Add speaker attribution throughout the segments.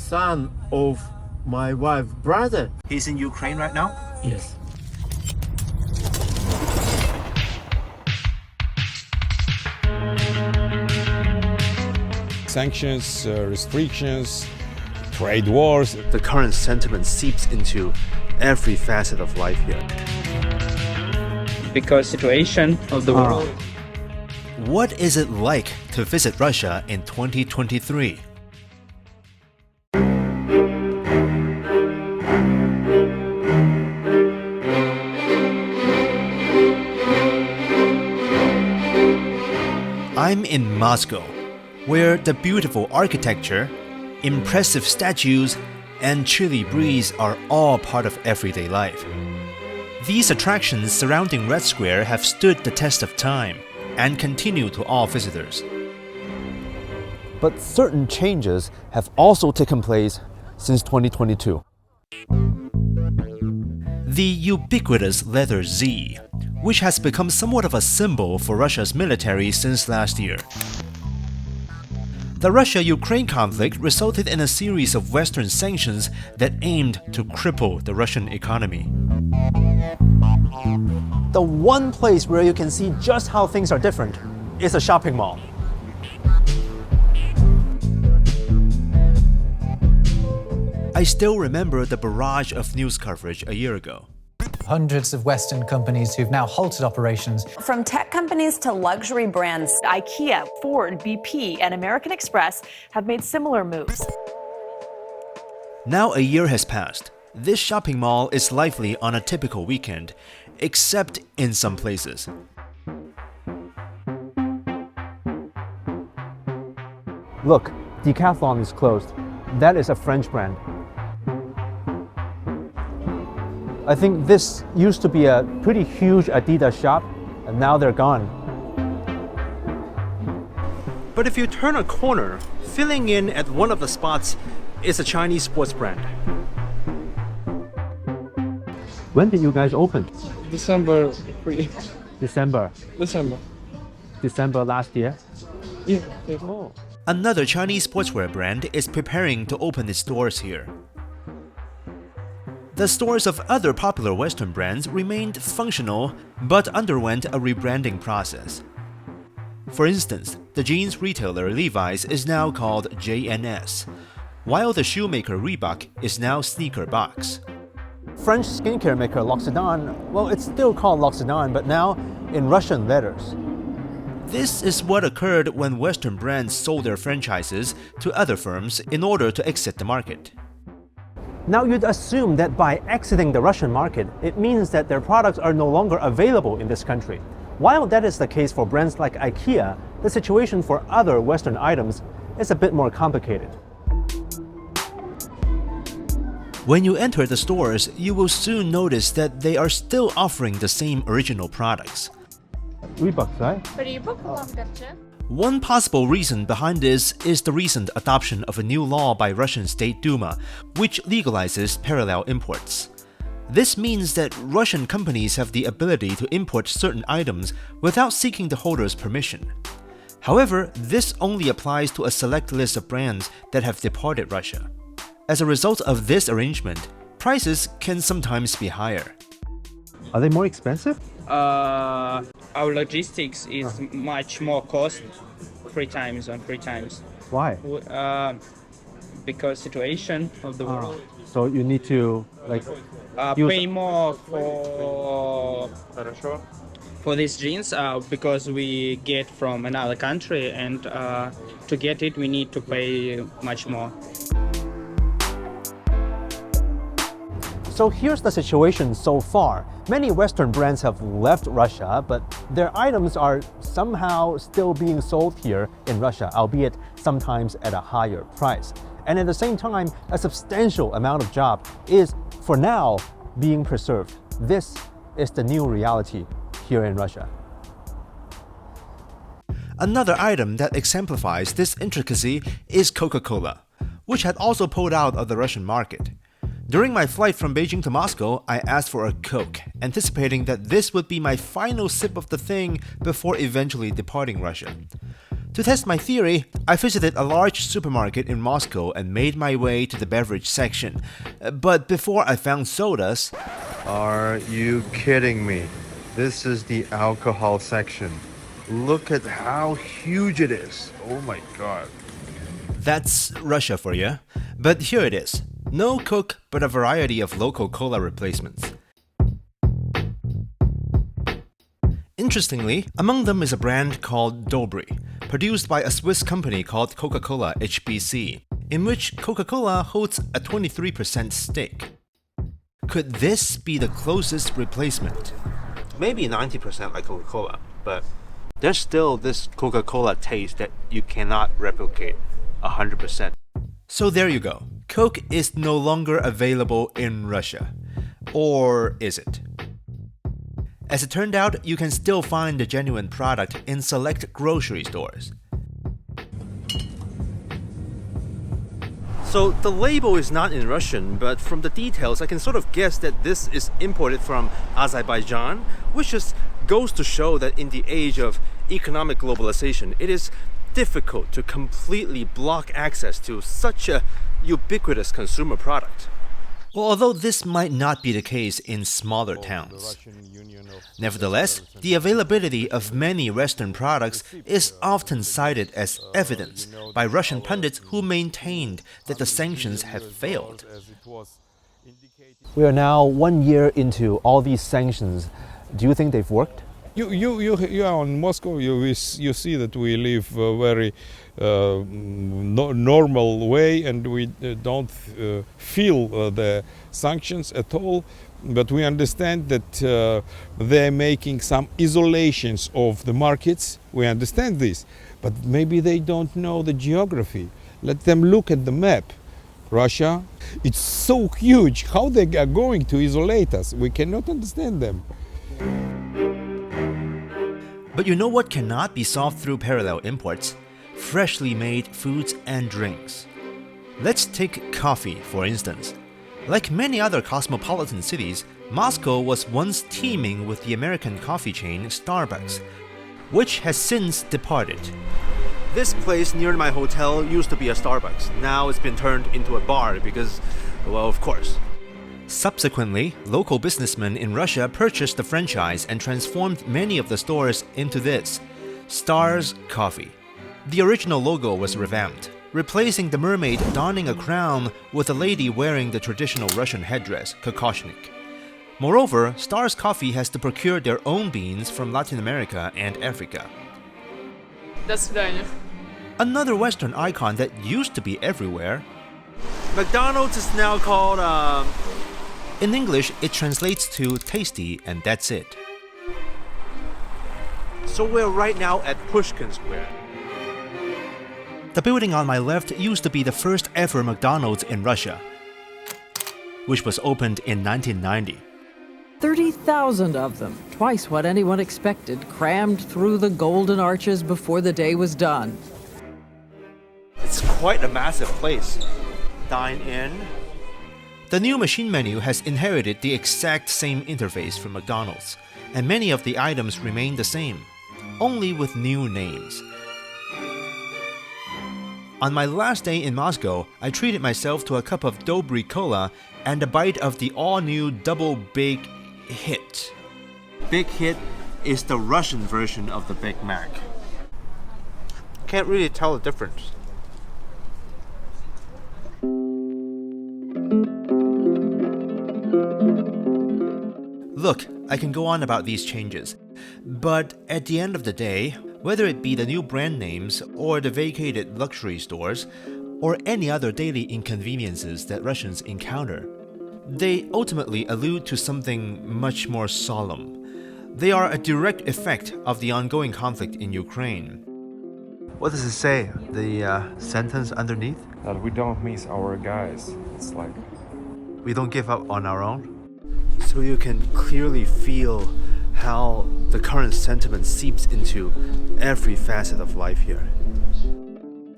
Speaker 1: son of my wife's brother.
Speaker 2: He's in Ukraine right now?
Speaker 1: Yes.
Speaker 3: Sanctions, restrictions, trade wars.
Speaker 2: The current sentiment seeps into every facet of life here.
Speaker 4: Because situation of the world.
Speaker 2: What is it like to visit Russia in 2023? I'm in Moscow, where the beautiful architecture, impressive statues, and chilly breeze are all part of everyday life. These attractions surrounding Red Square have stood the test of time and continue to awe visitors. But certain changes have also taken place since 2022. The ubiquitous letter Z, which has become somewhat of a symbol for Russia's military since last year. The Russia-Ukraine conflict resulted in a series of Western sanctions that aimed to cripple the Russian economy. The one place where you can see just how things are different is a shopping mall. I still remember the barrage of news coverage a year ago.
Speaker 5: Hundreds of Western companies who've now halted operations.
Speaker 6: From tech companies to luxury brands,
Speaker 7: IKEA, Ford, BP, and American Express have made similar moves.
Speaker 2: Now a year has passed. This shopping mall is lively on a typical weekend, except in some places. Look, Decathlon is closed. That is a French brand. I think this used to be a pretty huge Adidas shop, and now they're gone. But if you turn a corner, filling in at one of the spots is a Chinese sports brand. When did you guys open?
Speaker 8: December.
Speaker 2: December last year?
Speaker 8: Yeah.
Speaker 2: Oh. Another Chinese sportswear brand is preparing to open its doors here. The stores of other popular Western brands remained functional but underwent a rebranding process. For instance, the jeans retailer Levi's is now called JNS, while the shoemaker Reebok is now Sneaker Box. French skincare maker L'Occitane, well, it's still called L'Occitane, but now in Russian letters. This is what occurred when Western brands sold their franchises to other firms in order to exit the market. Now you'd assume that by exiting the Russian market, it means that their products are no longer available in this country. While that is the case for brands like IKEA, the situation for other Western items is a bit more complicated. When you enter the stores, you will soon notice that they are still offering the same original products. Reebok, right? One possible reason behind this is the recent adoption of a new law by Russian State Duma, which legalizes parallel imports. This means that Russian companies have the ability to import certain items without seeking the holder's permission. However, this only applies to a select list of brands that have departed Russia. As a result of this arrangement, prices can sometimes be higher. Are they more expensive?
Speaker 4: Our logistics is much more cost, three times.
Speaker 2: Why?
Speaker 4: Because situation of the world.
Speaker 2: So you need to
Speaker 4: Pay more for these jeans because we get from another country, and to get it we need to pay much more. So here's the situation so far. Many Western brands have left Russia, but their items are somehow still being sold here in Russia, albeit sometimes at a higher price. And at the same time, a substantial amount of job is, for now, being preserved. This is the new reality here in Russia. Another item that exemplifies this intricacy is Coca-cola, which had also pulled out of the Russian market. During my flight from Beijing to Moscow, I asked for a Coke, anticipating that this would be my final sip of the thing before eventually departing Russia.
Speaker 2: To test my theory, I visited a large supermarket in Moscow and made my way to the beverage section. But before I found sodas...
Speaker 1: Are you kidding me? This is the alcohol section. Look at how huge it is. Oh my god.
Speaker 2: That's Russia for you. But here it is. No Coke, but a variety of local cola replacements. Interestingly, among them is a brand called Dobry, produced by a Swiss company called Coca-cola HBC, in which Coca-Cola holds a 23% stake. Could this be the closest replacement? Maybe 90% like Coca-Cola, but there's still this Coca-Cola taste that you cannot replicate 100%. So there you go. Coke is no longer available in Russia. Or is it? As it turned out, you can still find the genuine product in select grocery stores. So the label is not in Russian, but from the details I can sort of guess that this is imported from Azerbaijan, which just goes to show that in the age of economic globalization, it is difficult to completely block access to such a ubiquitous consumer product. Well, although this might not be the case in smaller towns. Nevertheless, the availability of many Western products is often cited as evidence by Russian pundits who maintained that the sanctions have failed.
Speaker 4: We are now 1 year into all these sanctions. Do you think they've worked?
Speaker 3: You are in Moscow. You see that we live a very normal way, and we don't feel the sanctions at all. But we understand that they're making some isolations of the markets. We understand this, but maybe they don't know the geography. Let them look at the map. Russia, it's so huge. How they are going to isolate us? We cannot understand them.
Speaker 2: But you know what cannot be solved through parallel imports? Freshly made foods and drinks. Let's take coffee, for instance. Like many other cosmopolitan cities, Moscow was once teeming with the American coffee chain Starbucks, which has since departed. This place near my hotel used to be a Starbucks. Now it's been turned into a bar because, well, of course. Subsequently, local businessmen in Russia purchased the franchise and transformed many of the stores into this, Stars Coffee. The original logo was revamped, replacing the mermaid donning a crown with a lady wearing the traditional Russian headdress, kokoshnik. Moreover, Stars Coffee has to procure their own beans from Latin America and Africa.
Speaker 8: До свидания.
Speaker 2: Another Western icon that used to be everywhere. McDonald's is now called, In English, it translates to tasty, and that's it. So we're right now at Pushkin Square. The building on my left used to be the first ever McDonald's in Russia, which was opened in 1990.
Speaker 9: 30,000 of them, twice what anyone expected, crammed through the golden arches before the day was done.
Speaker 2: It's quite a massive place. Dine in. The new machine menu has inherited the exact same interface from McDonald's, and many of the items remain the same, only with new names. On my last day in Moscow, I treated myself to a cup of Dobry Cola and a bite of the all-new Double Big Hit. Big Hit is the Russian version of the Big Mac. Can't really tell the difference. Look, I can go on about these changes, but at the end of the day, whether it be the new brand names or the vacated luxury stores, or any other daily inconveniences that Russians encounter, they ultimately allude to something much more solemn. They are a direct effect of the ongoing conflict in Ukraine. What does it say, the sentence underneath?
Speaker 10: That we don't miss our guys. It's like...
Speaker 2: We don't give up on our own? So you can clearly feel how the current sentiment seeps into every facet of life here.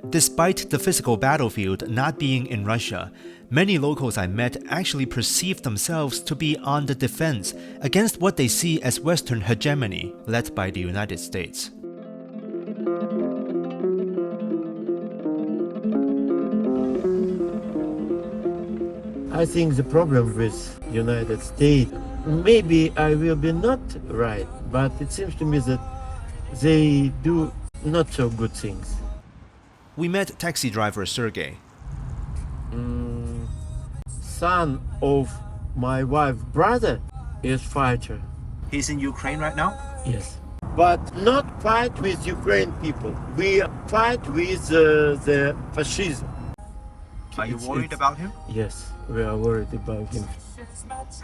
Speaker 2: Despite the physical battlefield not being in Russia, many locals I met actually perceive themselves to be on the defense against what they see as Western hegemony led by the United States.
Speaker 11: I think the problem with United States, maybe I will be not right, but it seems to me that they do not so good things.
Speaker 2: We met taxi driver Sergey.
Speaker 11: Son of my wife's brother is fighter.
Speaker 2: He's in Ukraine right now?
Speaker 11: Yes. But not fight with Ukraine people. We fight with the fascism.
Speaker 2: Are you worried about him?
Speaker 11: Yes, we are worried about him.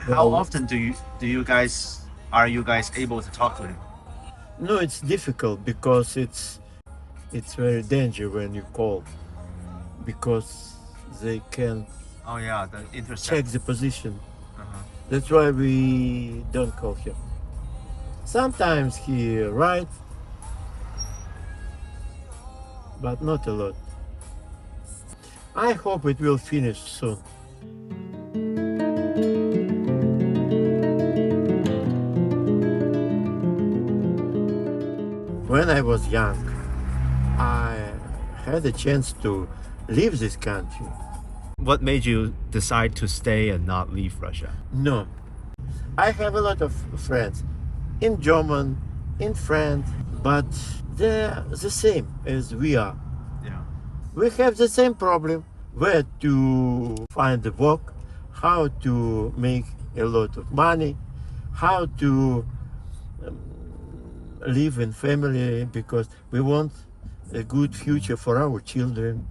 Speaker 2: How often are you guys able to talk to him?
Speaker 11: No, it's difficult because it's very dangerous when you call, because they can
Speaker 2: Oh yeah, the intercept.
Speaker 11: check the position. That's why we don't call him. Sometimes he writes, but not a lot. I hope it will finish soon. When I was young, I had a chance to leave this country.
Speaker 2: What made you decide to stay and not leave Russia?
Speaker 11: No. I have a lot of friends in German, in France, but they're the same as we are.
Speaker 2: Yeah.
Speaker 11: We have the same problem, where to find the work, how to make a lot of money, how to live in family, because we want a good future for our children.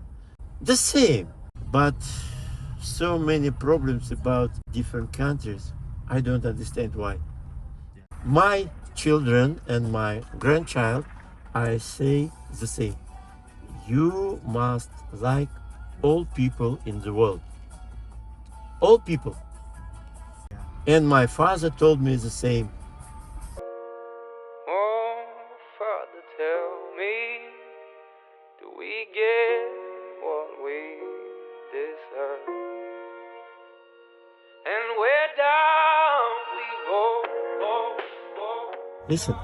Speaker 11: The same, but so many problems about different countries. I don't understand why. My children and my grandchild, I say the same. You must like all people in the world. All people. And my father told me the same.
Speaker 12: Oh, Father, tell me, do we get what we deserve? And where down we go?
Speaker 11: Listen,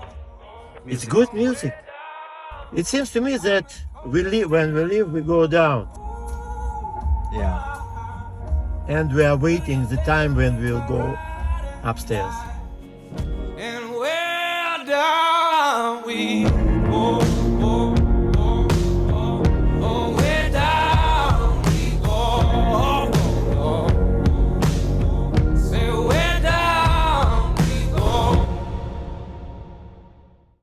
Speaker 11: it's good music. It seems to me that when we live, we go down.
Speaker 2: Yeah.
Speaker 11: And we are waiting the time when we'll go upstairs.
Speaker 12: And where down we